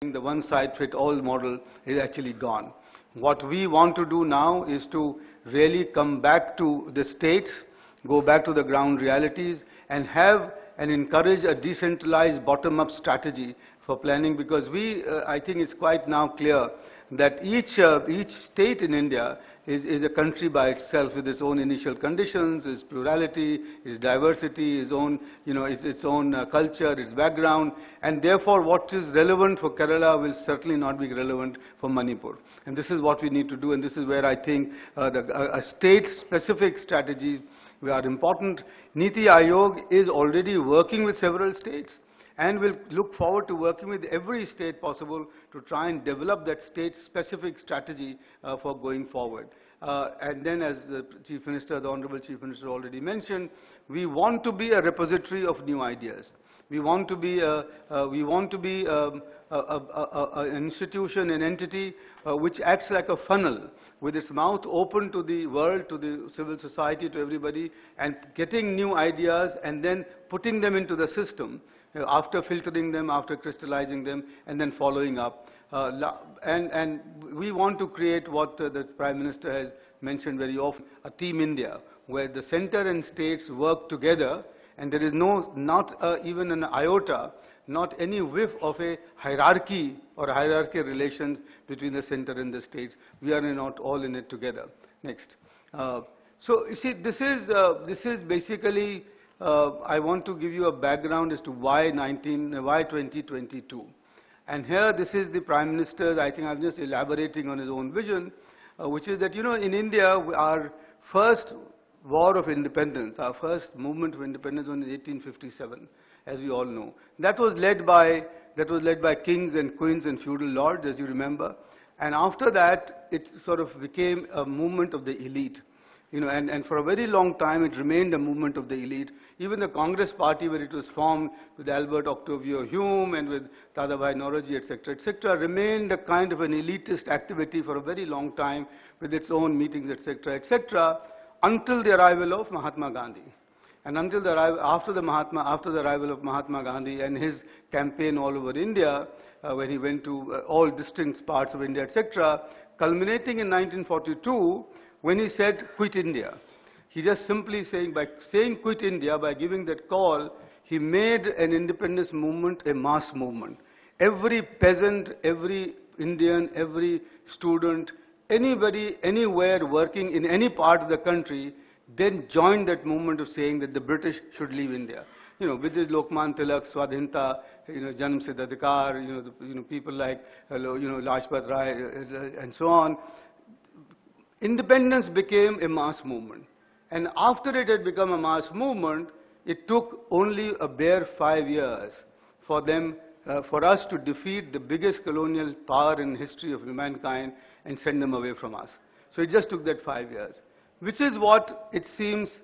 the one-size-fits-all model is actually gone. What we want to do now is to really come back to the states, go back to the ground realities, and have and encourage a decentralized bottom-up strategy for planning, because I think it's quite now clear that each state in India is a country by itself with its own initial conditions, its plurality, its diversity, its own, its own culture, its background, and therefore what is relevant for Kerala will certainly not be relevant for Manipur. And this is what we need to do, and this is where I think a state-specific strategies are important. Niti Aayog is already working with several states, and will look forward to working with every state possible to try and develop that state-specific strategy for going forward. And then, as the Chief Minister, the Honorable Chief Minister already mentioned, we want to be a repository of new ideas. We want to be an institution, an entity which acts like a funnel, with its mouth open to the world, to the civil society, to everybody, and getting new ideas and then putting them into the system, after filtering them, after crystallizing them, and then following up. And we want to create what the Prime Minister has mentioned very often, a Team India, where the center and states work together, and there is not even an iota, not any whiff of a hierarchy or hierarchical relations between the center and the states. We are not all in it together. Next. So you see, this is basically, I want to give you a background as to why 2022. And here this is the Prime Minister, I think I'm just elaborating on his own vision, which is that, in India, our first war of independence, our first movement of independence was in 1857, as we all know. That was led by kings and queens and feudal lords, as you remember. And after that, it sort of became a movement of the elite. And for a very long time, it remained a movement of the elite. Even the Congress party, where it was formed with Albert Octavio Hume and with Dadabhai Naoroji, etc., remained a kind of an elitist activity for a very long time, with its own meetings, etc., until the arrival of Mahatma Gandhi. And after the arrival of Mahatma Gandhi and his campaign all over India, when he went to all distinct parts of India, etc., culminating in 1942, when he said, "Quit India." He just simply by saying "Quit India," by giving that call, he made an independence movement a mass movement. Every peasant, every Indian, every student, anybody, anywhere working in any part of the country, then joined that movement of saying that the British should leave India. With this Lokman Tilak, Swadhinta, Janam Siddh Adhikar, people like, Lajpat Rai, and so on. Independence became a mass movement. And after it had become a mass movement, it took only a bare 5 years for us to defeat the biggest colonial power in the history of mankind and send them away from us. So it just took that 5 years, which is what it seems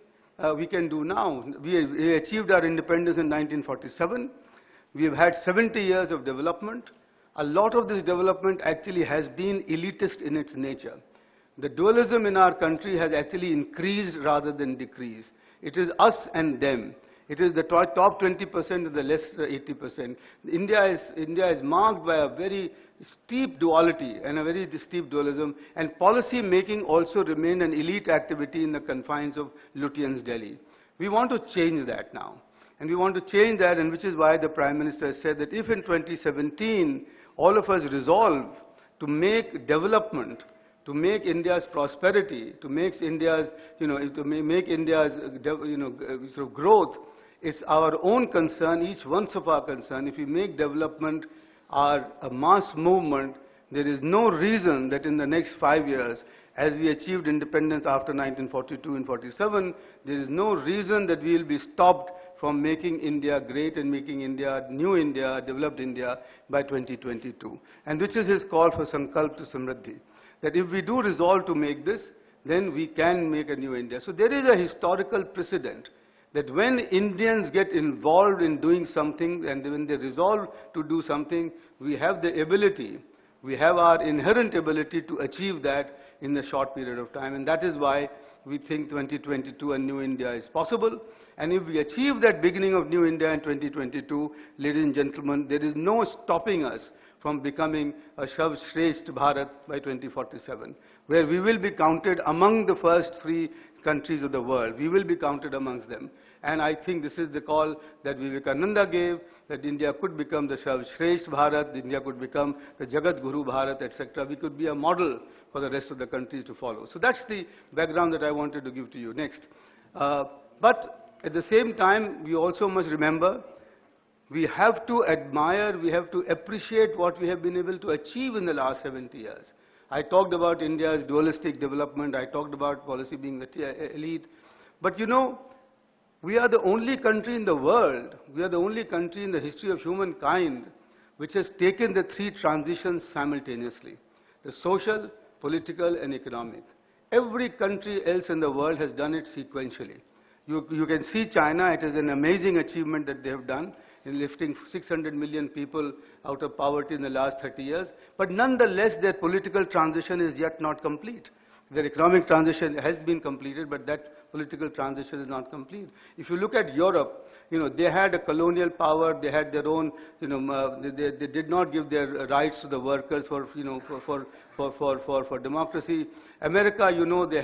we can do now. We achieved our independence in 1947. We have had 70 years of development. A lot of this development actually has been elitist in its nature. The dualism in our country has actually increased rather than decreased. It is us and them. It is the top 20% and the less 80%. India is marked by a very steep duality and a very steep dualism, and policy making also remained an elite activity in the confines of Lutyens' Delhi. We want to change that now. And we want to change that, and which is why the Prime Minister said that if in 2017 all of us resolve to make development, to make India's prosperity, to make India's, sort of growth is our own concern, each one's of our concern. If we make development a mass movement, there is no reason that in the next 5 years, as we achieved independence after 1942 and 47, there is no reason that we will be stopped from making India great and making India, new India, developed India by 2022. And which is his call for Sankalp to Samriddhi. That if we do resolve to make this, then we can make a new India. So there is a historical precedent that when Indians get involved in doing something and when they resolve to do something, we have the ability, we have our inherent ability to achieve that in a short period of time. And that is why we think 2022 a new India is possible. And if we achieve that beginning of new India in 2022, ladies and gentlemen, there is no stopping us from becoming a Shav Shresht Bharat by 2047, where we will be counted among the first 3 countries of the world. We will be counted amongst them. And I think this is the call that Vivekananda gave, that India could become the Shav Shresht Bharat, India could become the Jagat Guru Bharat, etc. We could be a model for the rest of the countries to follow. So that's the background that I wanted to give to you. Next. But at the same time, we also must remember, we have to admire, we have to appreciate what we have been able to achieve in the last 70 years. I talked about India's dualistic development, I talked about policy being the elite. But you know, we are the only country in the world, we are the only country in the history of humankind which has taken the 3 transitions simultaneously: the social, political and economic. Every country else in the world has done it sequentially. You can see China, it is an amazing achievement that they have done in lifting 600 million people out of poverty in the last 30 years. But nonetheless, their political transition is yet not complete. Their economic transition has been completed, but that political transition is not complete. If you look at Europe, you know, they had a colonial power, they had their own, you know, they did not give their rights to the workers for, you know, for democracy. America, you know, they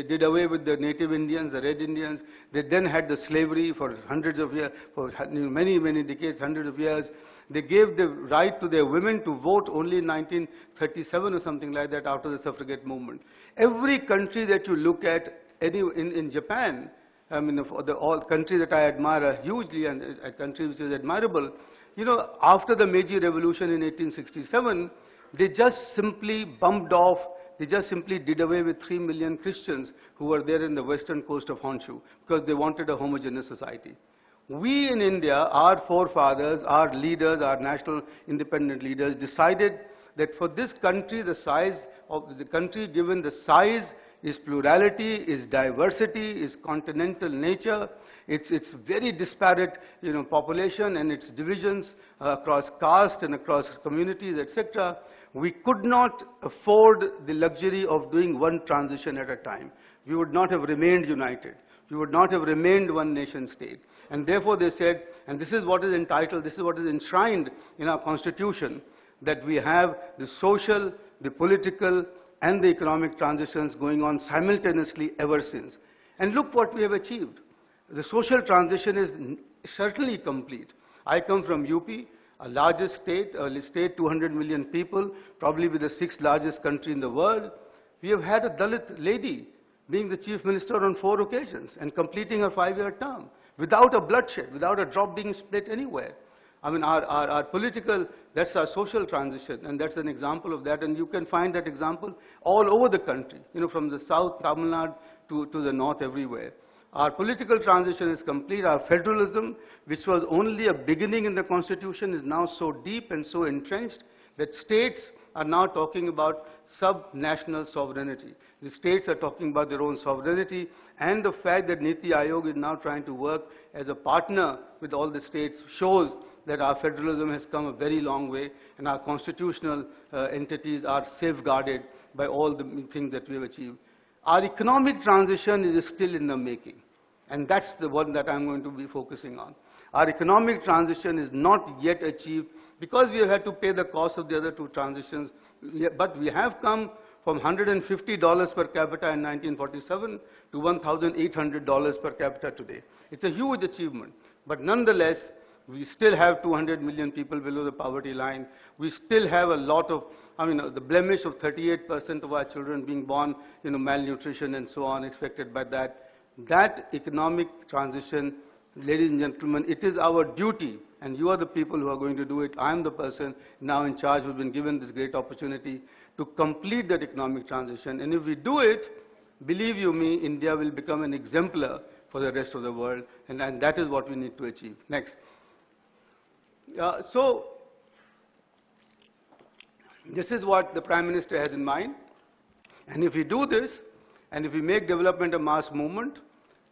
did away with the native Indians, the red Indians. They then had the slavery for hundreds of years, for many, many decades, hundreds of years. They gave the right to their women to vote only in 1937 or something like that, after the suffragette movement. Every country that you look at, in Japan, I mean, all countries that I admire hugely, and a country which is admirable, you know, after the Meiji Revolution in 1867, they just simply bumped off, they just simply did away with 3 million Christians who were there in the western coast of Honshu, because they wanted a homogeneous society. We in India, our forefathers, our leaders, our national independent leaders decided that for this country, the size of the country, given the size, its plurality, its diversity, its continental nature, its very disparate, you know, population and its divisions across caste and across communities, etc., we could not afford the luxury of doing one transition at a time. We would not have remained united. We would not have remained one nation state. And therefore they said, and this is what is entitled, this is what is enshrined in our constitution, that we have the social, the political, and the economic transitions going on simultaneously ever since. And look what we have achieved. The social transition is certainly complete. I come from UP, a largest state, 200 million people, probably with the 6th largest country in the world. We have had a Dalit lady being the chief minister on 4 occasions and completing her 5-year term without a bloodshed, without a drop being split anywhere. I mean, our political, that's our social transition, and that's an example of that, and you can find that example all over the country, you know, from the south, Tamil Nadu, to the north, everywhere. Our political transition is complete. Our federalism, which was only a beginning in the constitution, is now so deep and so entrenched that states are now talking about sub-national sovereignty. The states are talking about their own sovereignty, and the fact that Niti Aayog is now trying to work as a partner with all the states shows that our federalism has come a very long way, and our constitutional entities are safeguarded by all the things that we have achieved. Our economic transition is still in the making, and that's the one that I'm going to be focusing on. Our economic transition is not yet achieved because we have had to pay the cost of the other 2 transitions, but we have come from $150 per capita in 1947 to $1,800 per capita today. It's a huge achievement, but nonetheless, we still have 200 million people below the poverty line. We still have a lot of, the blemish of 38% of our children being born, malnutrition and so on, affected by that. That economic transition, ladies and gentlemen, it is our duty, and you are the people who are going to do it. I am the person now in charge who's been given this great opportunity to complete that economic transition. And if we do it, believe you me, India will become an exemplar for the rest of the world, and that is what we need to achieve. Next. So, this is what the Prime Minister has in mind. And if we do this, and if we make development a mass movement,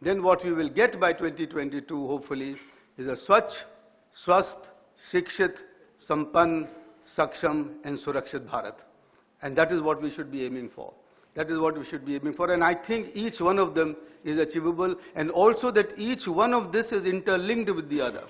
then what we will get by 2022, hopefully, is a Swachh, Swasth, Shikshit, Sampann, Saksham, and Surakshit Bharat. And that is what we should be aiming for. That is what we should be aiming for. And I think each one of them is achievable, and also that each one of this is interlinked with the other.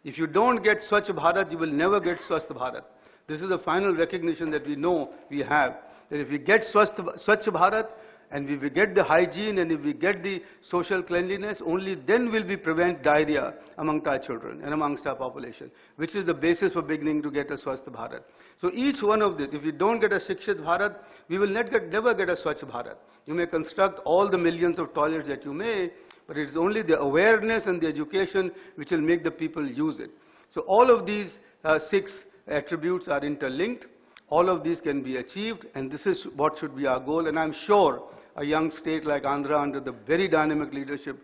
If you don't get Swachh Bharat, you will never get Swasth Bharat. This is the final recognition that we know we have. That if we get Swachh Bharat, and if we get the hygiene, and if we get the social cleanliness, only then will we prevent diarrhea amongst our children and amongst our population, which is the basis for beginning to get a Swasth Bharat. So each one of this, if we don't get a Shikshit Bharat, we will never get a Swachh Bharat. You may construct all the millions of toilets that you may, but it is only the awareness and the education which will make the people use it. So all of these 6 attributes are interlinked. All of these can be achieved, and this is what should be our goal. And I'm sure a young state like Andhra, under the very dynamic leadership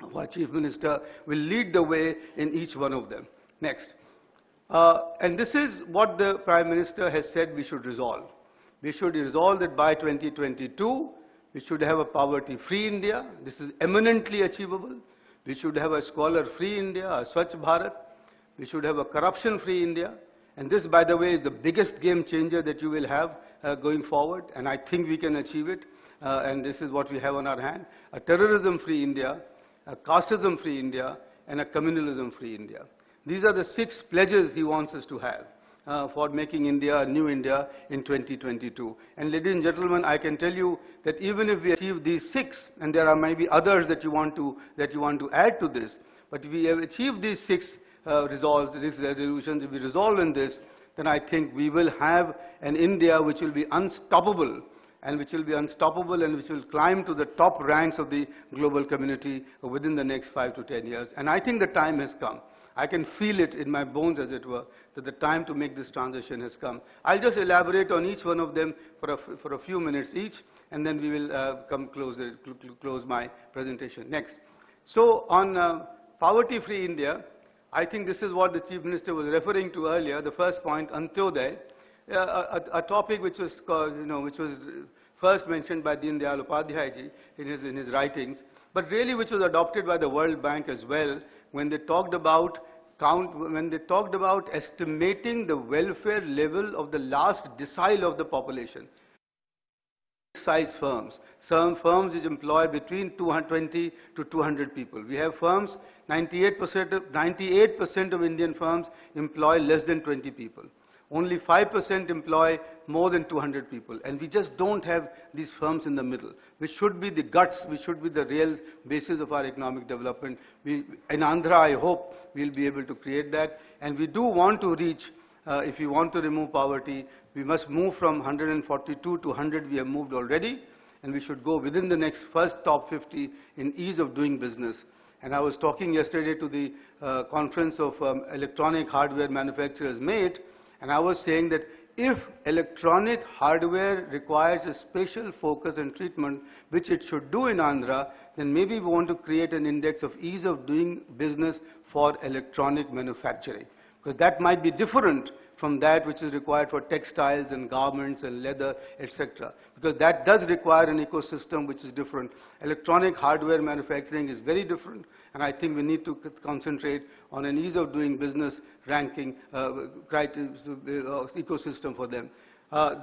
of our Chief Minister, will lead the way in each one of them. Next. And this is what the Prime Minister has said we should resolve. We should resolve that by 2022, we should have a poverty-free India. This is eminently achievable. We should have a scholar-free India, a Swachh Bharat. We should have a corruption-free India. And this, by the way, is the biggest game changer that you will have going forward. And I think we can achieve it. And this is what we have on our hand. A terrorism-free India, a casteism-free India, and a communalism-free India. These are the 6 pledges he wants us to have for making India a new India in 2022. And ladies and gentlemen, I can tell you that even if we achieve these 6, and there are maybe others that you want to add to this, but if we have achieved these 6 these resolutions, if we resolve in this, then I think we will have an India which will be unstoppable, and which will climb to the top ranks of the global community within the next 5 to 10 years. And I think the time has come. I can feel it in my bones, as it were, that the time to make this transition has come. I'll just elaborate on each one of them for a few minutes each, and then we will close my presentation. Next. So on poverty-free India, I think this is what the Chief Minister was referring to earlier, the first point, Antyodaya, a topic which was first mentioned by Deen Dayal Upadhyay ji in his writings, but really which was adopted by the World Bank as well, when they talked about estimating the welfare level of the last decile of the population. Size firms. Some firms which employ between 220 to 200 people. We have firms, 98% of Indian firms employ less than 20 people. Only 5% employ more than 200 people. And we just don't have these firms in the middle, which should be the guts, which should be the real basis of our economic development. In Andhra, I hope we'll be able to create that. And we do want to reach, if we want to remove poverty, we must move from 142 to 100. We have moved already. And we should go within the next first top 50 in ease of doing business. And I was talking yesterday to the conference of electronic hardware manufacturers made, and I was saying that if electronic hardware requires a special focus and treatment, which it should do in Andhra, then maybe we want to create an index of ease of doing business for electronic manufacturing. Because that might be different from that which is required for textiles and garments and leather, etc. Because that does require an ecosystem which is different. Electronic hardware manufacturing is very different, and I think we need to concentrate on an ease of doing business ranking ecosystem for them.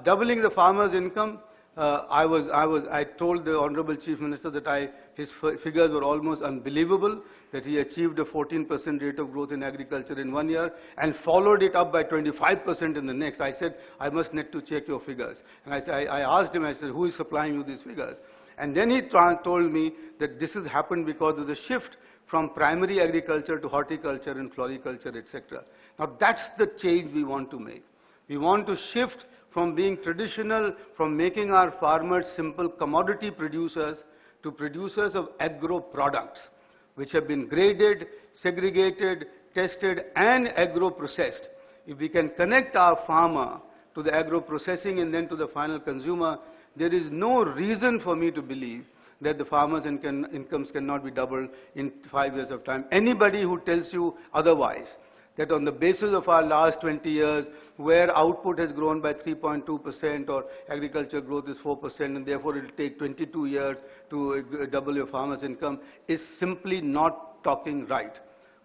Doubling the farmers' income. I told the Honorable Chief Minister that his figures were almost unbelievable, that he achieved a 14% rate of growth in agriculture in 1 year and followed it up by 25% in the next. I said, I must need to check your figures. And I asked him, I said, who is supplying you these figures? And then he told me that this has happened because of the shift from primary agriculture to horticulture and floriculture, etc. Now that's the change we want to make. We want to shift from being traditional, from making our farmers simple commodity producers to producers of agro products, which have been graded, segregated, tested, and agro-processed. If we can connect our farmer to the agro-processing and then to the final consumer, there is no reason for me to believe that the farmers' incomes cannot be doubled in 5 years of time. Anybody who tells you otherwise, that on the basis of our last 20 years, where output has grown by 3.2% or agriculture growth is 4% and therefore it will take 22 years to double your farmer's income, is simply not talking right.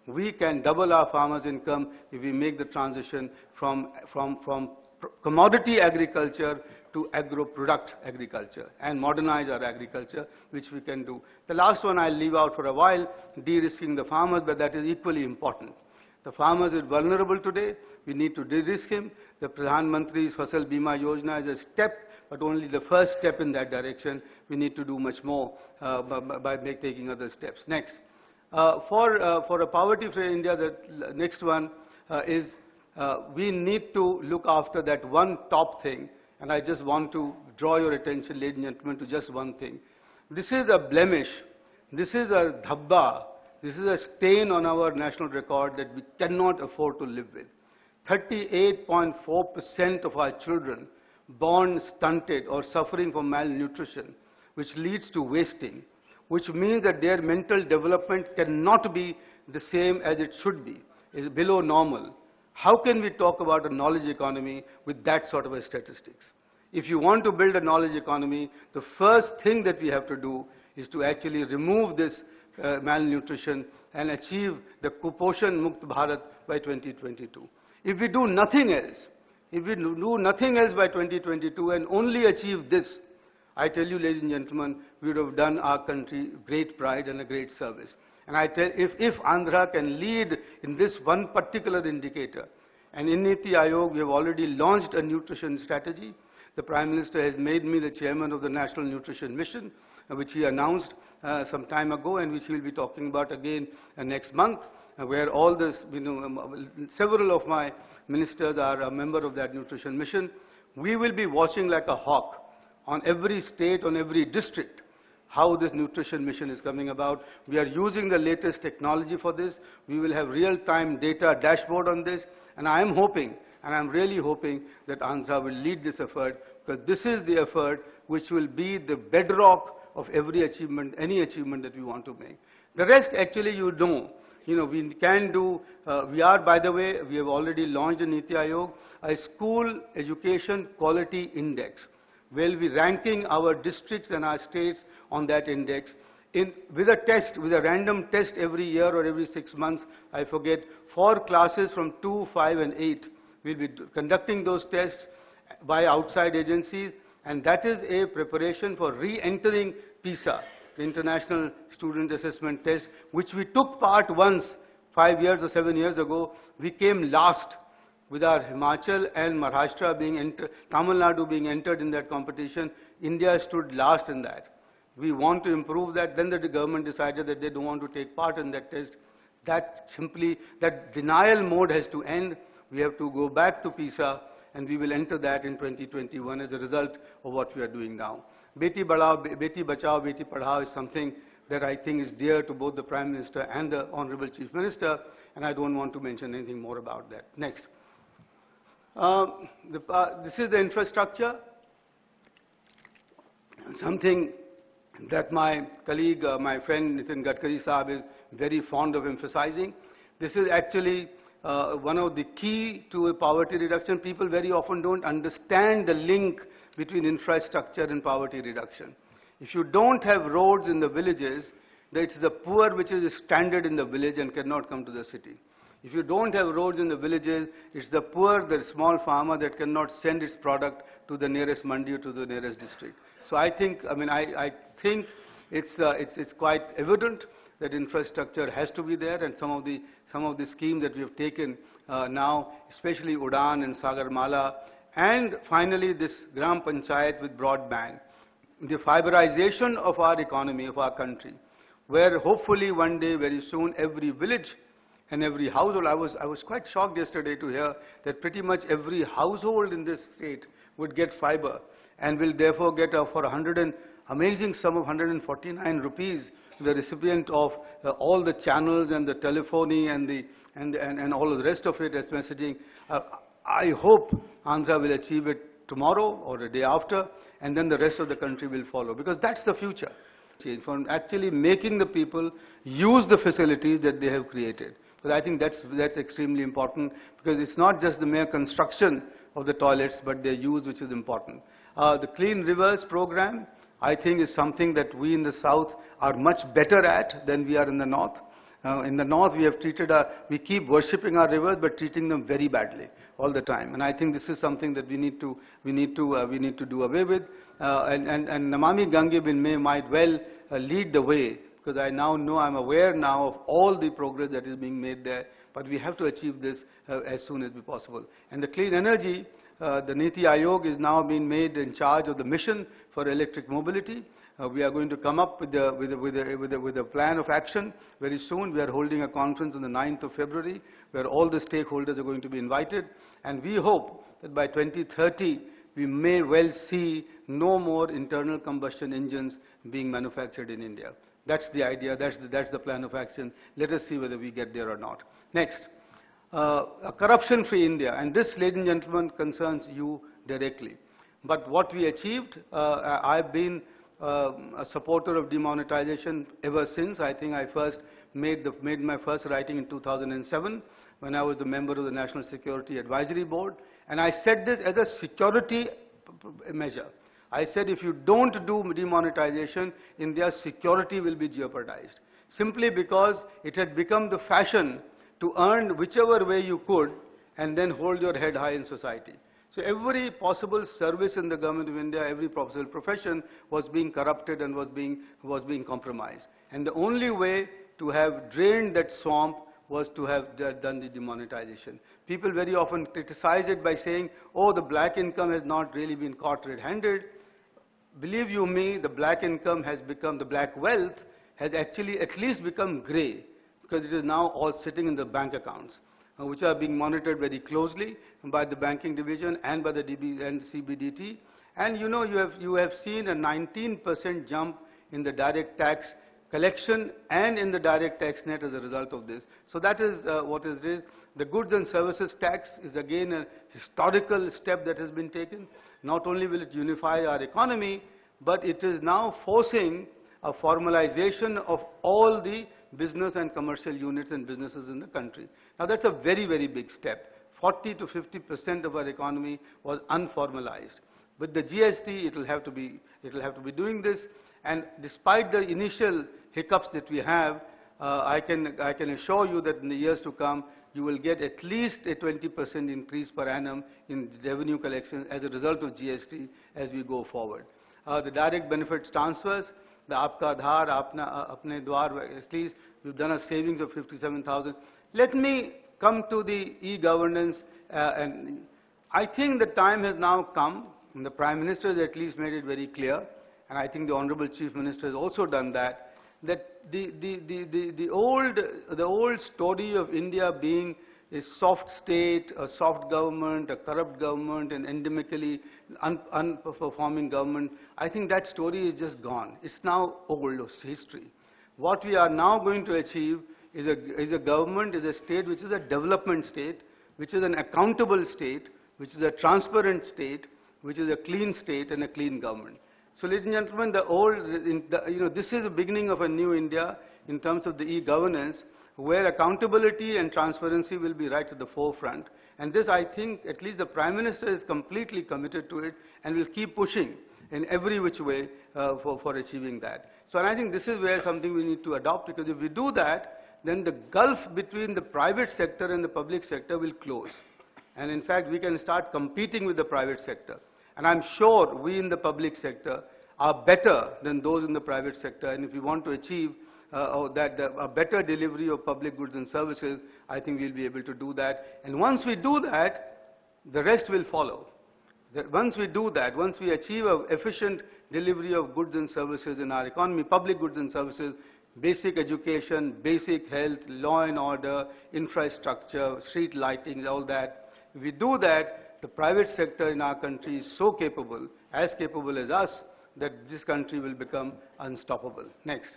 We can double our farmer's income if we make the transition from commodity agriculture to agro-product agriculture and modernize our agriculture, which we can do. The last one I'll leave out for a while, de-risking the farmers, but that is equally important. The farmers are vulnerable today. We need to de-risk him. The Pradhan Mantri's Fasal Bima Yojana is a step, but only the first step in that direction. We need to do much more by taking other steps. Next. For a poverty-free India, the next one is we need to look after that one top thing, and I just want to draw your attention, ladies and gentlemen, to just one thing. This is a blemish, this is a dhabba, this is a stain on our national record that we cannot afford to live with. 38.4% of our children born stunted or suffering from malnutrition, which leads to wasting, which means that their mental development cannot be the same as it should be, is below normal. How can we talk about a knowledge economy with that sort of a statistics? If you want to build a knowledge economy, the first thing that we have to do is to actually remove this malnutrition and achieve the Kuposhan Mukt Bharat by 2022. If we do nothing else, by 2022 and only achieve this, I tell you, ladies and gentlemen, we would have done our country great pride and a great service. And I tell, if Andhra can lead in this one particular indicator, and in Niti Aayog we have already launched a nutrition strategy. The Prime Minister has made me the chairman of the National Nutrition Mission, which he announced some time ago, and which he will be talking about again next month, where all this, several of my ministers are a member of that nutrition mission. We will be watching like a hawk on every state, on every district, how this nutrition mission is coming about. We are using the latest technology for this. We will have real-time data dashboard on this, and I am hoping, and I am really hoping that Andhra will lead this effort, because this is the effort which will be the bedrock of every achievement, any achievement that we want to make. The rest actually we can do, we are, by the way, we have already launched in Niti Aayog, a school education quality index. We'll be ranking our districts and our states on that index with a test, with a random test every year or every 6 months, I forget, for classes from 2, 5 and 8. We'll be conducting those tests by outside agencies, and that is a preparation for re-entering PISA, the International Student Assessment Test, which we took part once 5 years or 7 years ago. We came last, with our Himachal and Maharashtra being entered, Tamil Nadu being entered in that competition. India stood last in that. We want to improve that. Then the government decided that they don't want to take part in that test. That denial mode has to end. We have to go back to PISA, and we will enter that in 2021 as a result of what we are doing now. Beti Bachao, Beti Padhao is something that I think is dear to both the Prime Minister and the Honorable Chief Minister, and I don't want to mention anything more about that. Next. This is the infrastructure, something that my colleague, my friend Nitin Gadkari Saab is very fond of emphasizing. This is actually one of the key to poverty reduction. People very often don't understand the link between infrastructure and poverty reduction. If you don't have roads in the villages, it's the poor which is stranded in the village and cannot come to the city. If you don't have roads in the villages, it's the poor, the small farmer that cannot send its product to the nearest mandi or to the nearest district. So I think, I think it's quite evident that infrastructure has to be there, and some of the schemes that we have taken now, especially Udan and Sagarmala, and finally this Gram Panchayat with broadband, the fiberization of our economy, of our country, where hopefully one day, very soon, every village and every household. I was quite shocked yesterday to hear that pretty much every household in this state would get fiber, and will therefore get for amazing sum of 149 rupees, the recipient of all the channels and the telephony and all of the rest of it as messaging. I hope Andhra will achieve it tomorrow or the day after, and then the rest of the country will follow, because that's the future. From actually making the people use the facilities that they have created. Because I think that's extremely important, because it's not just the mere construction of the toilets, but their use which is important. The Clean Rivers program, I think, is something that we in the south are much better at than we are in the north. In the north, we keep worshipping our rivers, but treating them very badly all the time. And I think this is something that we need to do away with. And Namami Gange might well lead the way, because I now know, I'm aware now of all the progress that is being made there. but we have to achieve this as soon as possible. And the clean energy, the Niti Aayog is now being made in charge of the mission for electric mobility. We are going to come up with a plan of action very soon. We are holding a conference on the 9th of February where all the stakeholders are going to be invited. And we hope that by 2030, we may well see no more internal combustion engines being manufactured in India. That's the idea, that's the plan of action. Let us see whether we get there or not. Next, a corruption-free India. And this, ladies and gentlemen, concerns you directly. But what we achieved, I've been a supporter of demonetization ever since. I think I first made my first writing in 2007 when I was the member of the National Security Advisory Board. And I said this as a security measure. I said if you don't do demonetization, India's security will be jeopardized. Simply because it had become the fashion to earn whichever way you could and then hold your head high in society. So every possible service in the government of India, every possible profession was being corrupted and was being compromised. And the only way to have drained that swamp was to have done the demonetization. People very often criticize it by saying, oh, the black income has not really been caught red-handed. Believe you me, the black income has become, the black wealth has actually at least become grey, because it is now all sitting in the bank accounts, which are being monitored very closely by the banking division and by the CBDT. And you know, you have seen a 19% jump in the direct tax collection and in the direct tax net as a result of this. So that is what is this. The goods and services tax is again a historical step that has been taken. Not only will it unify our economy, but it is now forcing a formalization of all the business and commercial units and businesses in the country. Now that's a very, very big step. 40 to 50% of our economy was unformalized. With the GST, it will have to be doing this. And despite the initial hiccups that we have, I can assure you that in the years to come, you will get at least a 20% increase per annum in revenue collection as a result of GST as we go forward. The direct benefits transfers, the Aapka Aadhaar, Apne Dwar, at least we've done a savings of 57,000. Let me come to the e-governance, and I think the time has now come, and the Prime Minister has at least made it very clear, and I think the Honorable Chief Minister has also done that, that the old story of India being a soft state, a soft government, a corrupt government, an endemically unperforming government, I think that story is just gone. It's now old history. What we are now going to achieve is a government, is a state which is a development state, which is an accountable state, which is a transparent state, which is a clean state and a clean government. So, ladies and gentlemen, this is the beginning of a new India in terms of the e-governance, where accountability and transparency will be right at the forefront. And this, I think, at least the Prime Minister is completely committed to it and will keep pushing in every which way for achieving that. So, and I think this is where something we need to adopt, because if we do that, then the gulf between the private sector and the public sector will close. And in fact, we can start competing with the private sector. And I'm sure we in the public sector are better than those in the private sector. And if we want to achieve a better delivery of public goods and services, I think we'll be able to do that. And once we do that, the rest will follow. Once we do that, once we achieve an efficient delivery of goods and services in our economy, public goods and services, basic education, basic health, law and order, infrastructure, street lighting, all that, if we do that, the private sector in our country is so capable, as capable as us, that this country will become unstoppable. Next.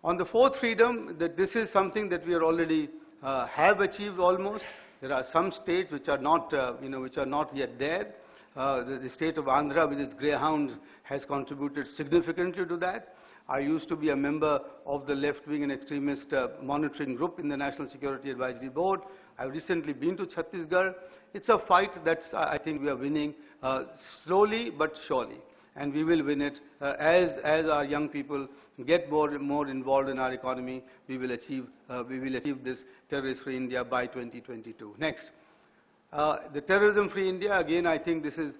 On the fourth freedom, that this is something that we are already have achieved almost. There are some states which are not, which are not yet there. The state of Andhra, with its greyhounds, has contributed significantly to that. I used to be a member of the left-wing and extremist monitoring group in the National Security Advisory Board. I've recently been to Chhattisgarh. It's a fight that I think we are winning slowly but surely. And we will win it as our young people get more involved in our economy. We will achieve this terrorist-free India by 2022. Next, the terrorism-free India. Again, I think this is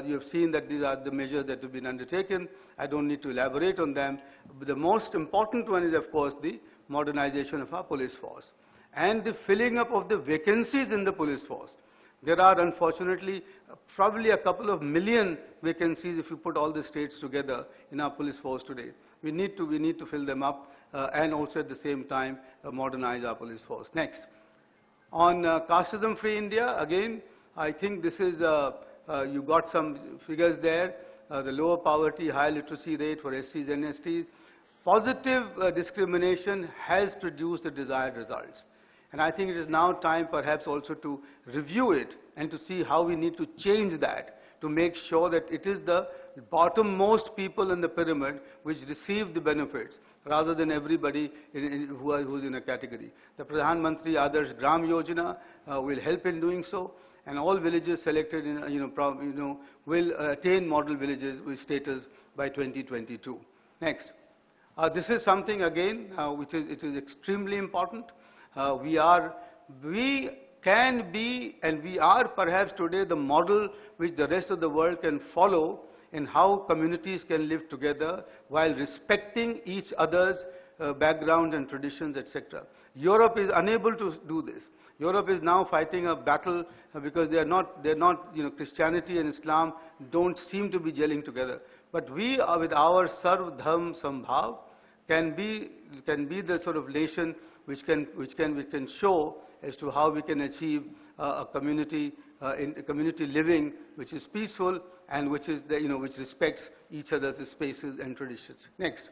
you have seen that these are the measures that have been undertaken. I don't need to elaborate on them. But the most important one is, of course, the modernization of our police force. and the filling up of the vacancies in the police force. There are unfortunately probably a couple of million vacancies if you put all the states together in our police force today. We need to fill them up and also at the same time modernize our police force. Next. On casteism-free India, again, I think this is, you got some figures there, the lower poverty, high literacy rate for SCs and STs. Positive discrimination has produced the desired results. And I think it is now time perhaps also to review it and to see how we need to change that to make sure that it is the bottommost people in the pyramid which receive the benefits rather than everybody who's in a category. The Pradhan Mantri Adarsh Gram Yojana will help in doing so, and all villages selected will attain model villages with status by 2022. Next. This is something again which is extremely important. We can be and we are perhaps today the model which the rest of the world can follow in how communities can live together while respecting each other's background and traditions, etc. Europe is unable to do this. Europe is now fighting a battle because they're not, Christianity and Islam don't seem to be gelling together. But we are with our Sarv Dharm Sambhav can be the sort of nation which can show as to how we can achieve a community living which is peaceful and which is which respects each other's spaces and traditions. Next,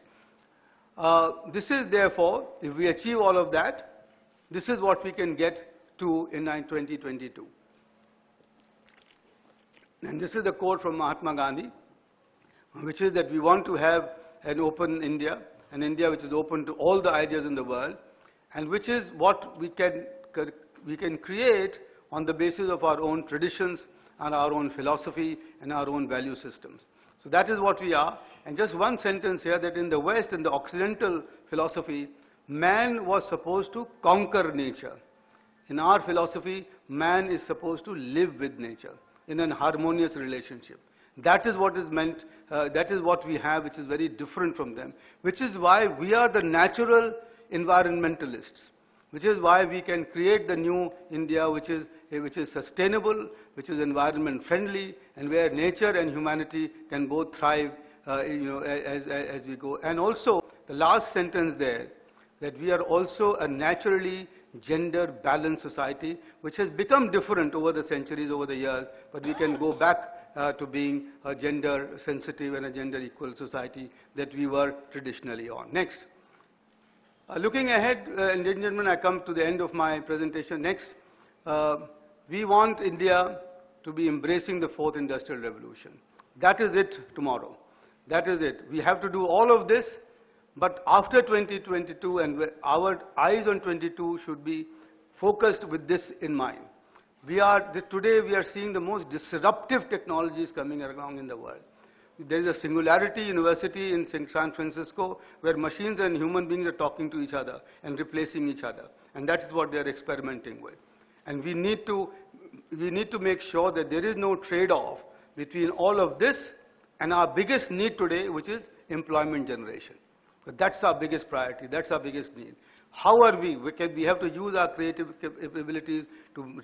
this is therefore, if we achieve all of that, this is what we can get to in 2022. And this is the quote from Mahatma Gandhi, which is that we want to have an open India, an India which is open to all the ideas in the world, and which is what we can create on the basis of our own traditions and our own philosophy and our own value systems. So that is what we are. And just one sentence here, that in the West, in the Occidental philosophy, man was supposed to conquer nature. In our philosophy, man is supposed to live with nature in an harmonious relationship. That is what is meant, that is what we have, which is very different from them, which is why we are the natural environmentalists, which is why we can create the new India which is sustainable, which is environment friendly, and where nature and humanity can both thrive as we go. And also, the last sentence there, that we are also a naturally gender balanced society, which has become different over the centuries, over the years, but we can go back to being a gender sensitive and a gender equal society that we were traditionally on. Next. Looking ahead, ladies and gentlemen, I come to the end of my presentation. Next, we want India to be embracing the fourth industrial revolution. That is it tomorrow. That is it. We have to do all of this, but after 2022, and our eyes on 22 should be focused with this in mind. Today we are seeing the most disruptive technologies coming along in the world. There is a Singularity University in San Francisco where machines and human beings are talking to each other and replacing each other. And that is what they are experimenting with. And we need to make sure that there is no trade-off between all of this and our biggest need today, which is employment generation. But that's our biggest priority. That's our biggest need. How are we? We have to use our creative abilities to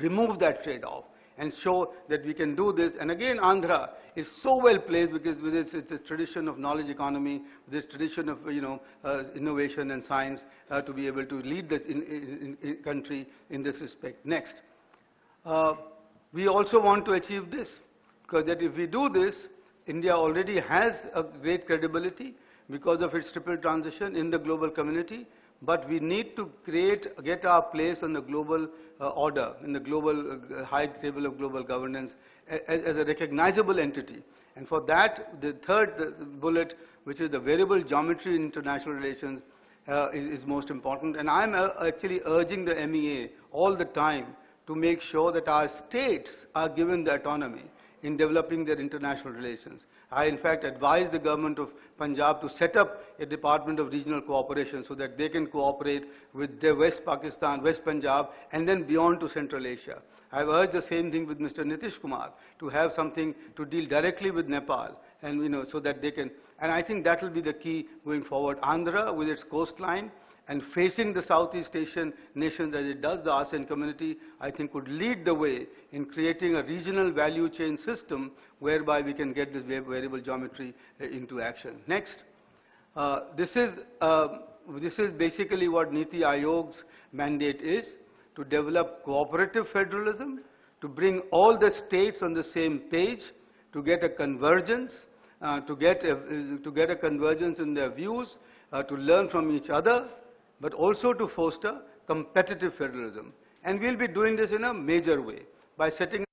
remove that trade-off and show that we can do this. And again, Andhra is so well placed because with its tradition of knowledge economy, this tradition of innovation and science to be able to lead this country in this respect. Next, we also want to achieve this, because that if we do this, India already has a great credibility because of its triple transition in the global community. But we need to get our place on the global order, in the global high table of global governance as a recognizable entity. And for that, the third bullet, which is the variable geometry in international relations, is most important. And I'm actually urging the MEA all the time to make sure that our states are given the autonomy in developing their international relations. I, in fact, advise the government of Punjab to set up a Department of Regional Cooperation so that they can cooperate with their West Pakistan, West Punjab, and then beyond to Central Asia. I've urged the same thing with Mr. Nitish Kumar, to have something to deal directly with Nepal, and so that they can, and I think that will be the key going forward. Andhra, with its coastline, and facing the Southeast Asian nations as it does the ASEAN community, I think would lead the way in creating a regional value chain system whereby we can get this variable geometry into action. Next, this is basically what Niti Aayog's mandate is, to develop cooperative federalism, to bring all the states on the same page, to get a convergence, to get a convergence in their views, to learn from each other, but also to foster competitive federalism. And we'll be doing this in a major way by setting